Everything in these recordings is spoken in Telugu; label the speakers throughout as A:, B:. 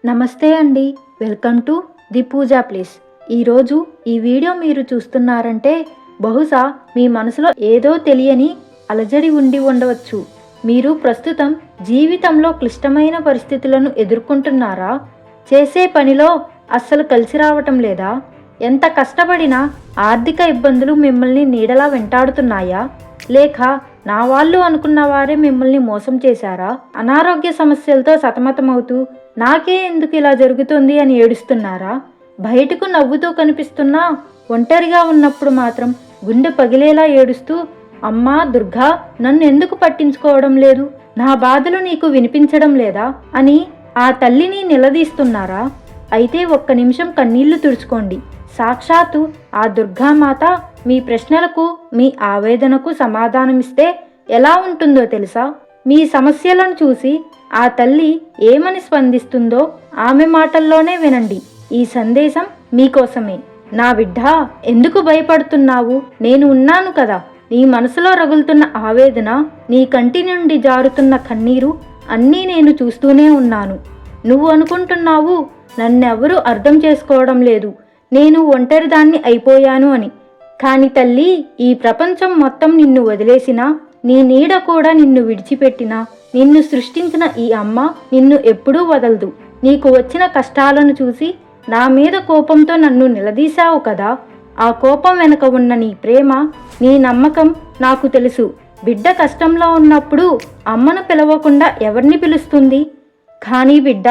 A: నమస్తే అండి, welcome to the Pooja place. ఈరోజు ఈ వీడియో మీరు చూస్తున్నారంటే బహుశా మీ మనసులో ఏదో తెలియని అలజడి ఉండి ఉండవచ్చు. మీరు ప్రస్తుతం జీవితంలో క్లిష్టమైన పరిస్థితులను ఎదుర్కొంటున్నారా? చేసే పనిలో అస్సలు కలిసి రావటం లేదా? ఎంత కష్టపడినా ఆర్థిక ఇబ్బందులు మిమ్మల్ని నీడలా వెంటాడుతున్నాయా? లేక నా వాళ్ళు అనుకున్న వారే మిమ్మల్ని మోసం చేశారా? అనారోగ్య సమస్యలతో సతమతమవుతూ నాకే ఎందుకు ఇలా జరుగుతుంది అని ఏడుస్తున్నారా? బయటకు నవ్వుతూ కనిపిస్తున్నా ఒంటరిగా ఉన్నప్పుడు మాత్రం గుండె పగిలేలా ఏడుస్తూ, అమ్మా దుర్గా, నన్ను ఎందుకు పట్టించుకోవడం లేదు, నా బాధలు నీకు వినిపించడం లేదా అని ఆ తల్లిని నిలదీస్తున్నారా? అయితే ఒక్క నిమిషం కన్నీళ్లు తుడుచుకోండి. సాక్షాత్తు ఆ దుర్గామాత మీ ప్రశ్నలకు, మీ ఆవేదనకు సమాధానమిస్తే ఎలా ఉంటుందో తెలుసా? మీ సమస్యలను చూసి ఆ తల్లి ఏమని స్పందిస్తుందో ఆమె మాటల్లోనే వినండి. ఈ సందేశం మీకోసమే. నా బిడ్డ, ఎందుకు భయపడుతున్నావు? నేను ఉన్నాను కదా. నీ మనసులో రగులుతున్న ఆవేదన, నీ కంటి నుండి జారుతున్న కన్నీరు అన్నీ నేను చూస్తూనే ఉన్నాను. నువ్వు అనుకుంటున్నావు నన్నెవరూ అర్థం చేసుకోవడం లేదు, నేను ఒంటరిదాన్ని అయిపోయాను అని. కాని తల్లి, ఈ ప్రపంచం మొత్తం నిన్ను వదిలేసినా, నీ నీడ కూడా నిన్ను విడిచిపెట్టినా, నిన్ను సృష్టించిన ఈ అమ్మ నిన్ను ఎప్పుడూ వదలదు. నీకు వచ్చిన కష్టాలను చూసి నా మీద కోపంతో నన్ను నిలదీశావు కదా. ఆ కోపం వెనుక ఉన్న నీ ప్రేమ, నీ నమ్మకం నాకు తెలుసు. బిడ్డ కష్టంలో ఉన్నప్పుడు అమ్మను పిలవకుండా ఎవరిని పిలుస్తుంది? కానీ బిడ్డ,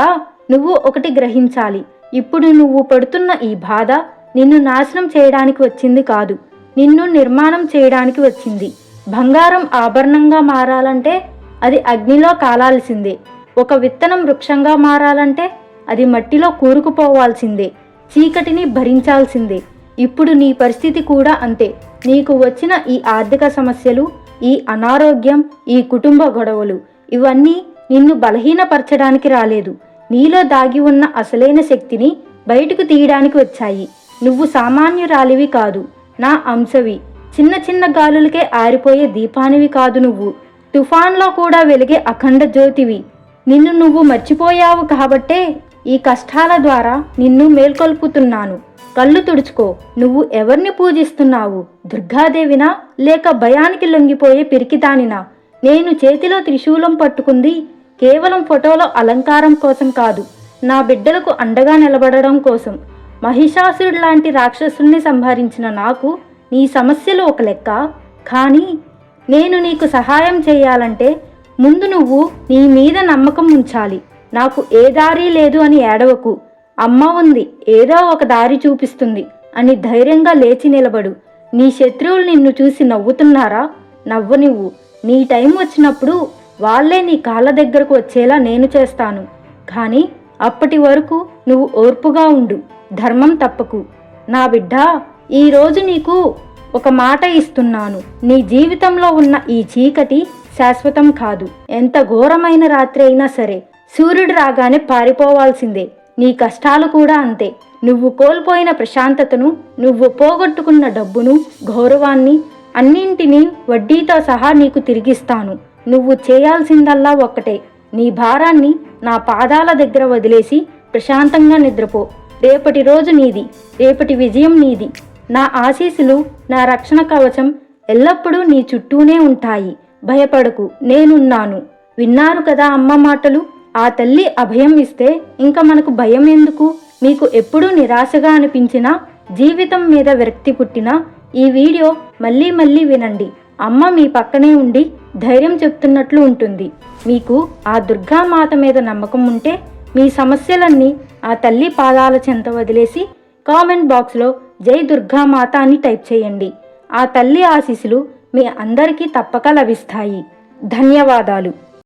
A: నువ్వు ఒకటి గ్రహించాలి. ఇప్పుడు నువ్వు పడుతున్న ఈ బాధ నిన్ను నాశనం చేయడానికి వచ్చింది కాదు, నిన్ను నిర్మాణం చేయడానికి వచ్చింది. బంగారం ఆభరణంగా మారాలంటే అది అగ్నిలో కాలాల్సిందే. ఒక విత్తనం వృక్షంగా మారాలంటే అది మట్టిలో కూరుకుపోవాల్సిందే, చీకటిని భరించాల్సిందే. ఇప్పుడు నీ పరిస్థితి కూడా అంతే. నీకు వచ్చిన ఈ ఆర్థిక సమస్యలు, ఈ అనారోగ్యం, ఈ కుటుంబ గొడవలు ఇవన్నీ నిన్ను బలహీనపరచడానికి రాలేదు. నీలో దాగి ఉన్న అసలైన శక్తిని బయటకు తీయడానికి వచ్చాయి. నువ్వు సామాన్యురాలివి కాదు, నా అంశవి. చిన్న చిన్న గాలులకే ఆరిపోయే దీపానివి కాదు నువ్వు. తుఫాన్లో కూడా వెలిగే అఖండ జ్యోతివి. నిన్ను నువ్వు మర్చిపోయావు కాబట్టే ఈ కష్టాల ద్వారా నిన్ను మేల్కొల్పుతున్నాను. కళ్ళు తుడుచుకో. నువ్వు ఎవరిని పూజిస్తున్నావు? దుర్గాదేవినా, లేక భయానికి లొంగిపోయే పిరికిదానినా? నేను చేతిలో త్రిశూలం పట్టుకుంది కేవలం ఫోటోలో అలంకారం కోసం కాదు, నా బిడ్డలకు అండగా నిలబడడం కోసం. మహిషాసురుడు లాంటి రాక్షసుల్ని సంహరించిన నాకు నీ సమస్యలు ఒక లెక్క. కానీ నేను నీకు సహాయం చేయాలంటే ముందు నువ్వు నీ మీద నమ్మకం ఉంచాలి. నాకు ఏ దారి లేదు అని ఏడవకు. అమ్మ ఉంది, ఏదో ఒక దారి చూపిస్తుంది అని ధైర్యంగా లేచి నిలబడు. నీ శత్రువులు నిన్ను చూసి నవ్వుతున్నారా? నవ్వనివ్వు. నీ టైం వచ్చినప్పుడు వాళ్ళే నీ కాళ్ళ దగ్గరకు వచ్చేలా నేను చేస్తాను. కానీ అప్పటి వరకు నువ్వు ఓర్పుగా ఉండు, ధర్మం తప్పకు. నా బిడ్డ, ఈరోజు నీకు ఒక మాట ఇస్తున్నాను. నీ జీవితంలో ఉన్న ఈ చీకటి శాశ్వతం కాదు. ఎంత ఘోరమైన రాత్రి అయినా సరే సూర్యుడు రాగానే పారిపోవాల్సిందే. నీ కష్టాలు కూడా అంతే. నువ్వు కోల్పోయిన ప్రశాంతతను, నువ్వు పోగొట్టుకున్న డబ్బును, గౌరవాన్ని అన్నింటినీ వడ్డీతో సహా నీకు తిరిగిస్తాను. నువ్వు చేయాల్సిందల్లా ఒక్కటే. నీ భారాన్ని నా పాదాల దగ్గర వదిలేసి ప్రశాంతంగా నిద్రపో. రేపటి రోజు నీది, రేపటి విజయం నీది. నా ఆశీస్సులు, నా రక్షణ కవచం ఎల్లప్పుడూ నీ చుట్టూనే ఉంటాయి. భయపడకు, నేనున్నాను. విన్నారు కదా అమ్మ మాటలు? ఆ తల్లి అభయం ఇస్తే ఇంకా మనకు భయం ఎందుకు? మీకు ఎప్పుడూ నిరాశగా అనిపించినా, జీవితం మీద విరక్తి పుట్టినా ఈ వీడియో మళ్ళీ మళ్ళీ వినండి. అమ్మ మీ పక్కనే ఉండి ధైర్యం చెప్తున్నట్లు ఉంటుంది. మీకు ఆ దుర్గామాత మీద నమ్మకం ఉంటే మీ సమస్యలన్నీ ఆ తల్లి పాదాల చెంత వదిలేసి కామెంట్ బాక్స్లో జై దుర్గామాత అని టైప్ చేయండి. ఆ తల్లి ఆశీస్సులు మీ అందరికీ తప్పక లభిస్తాయి. ధన్యవాదాలు.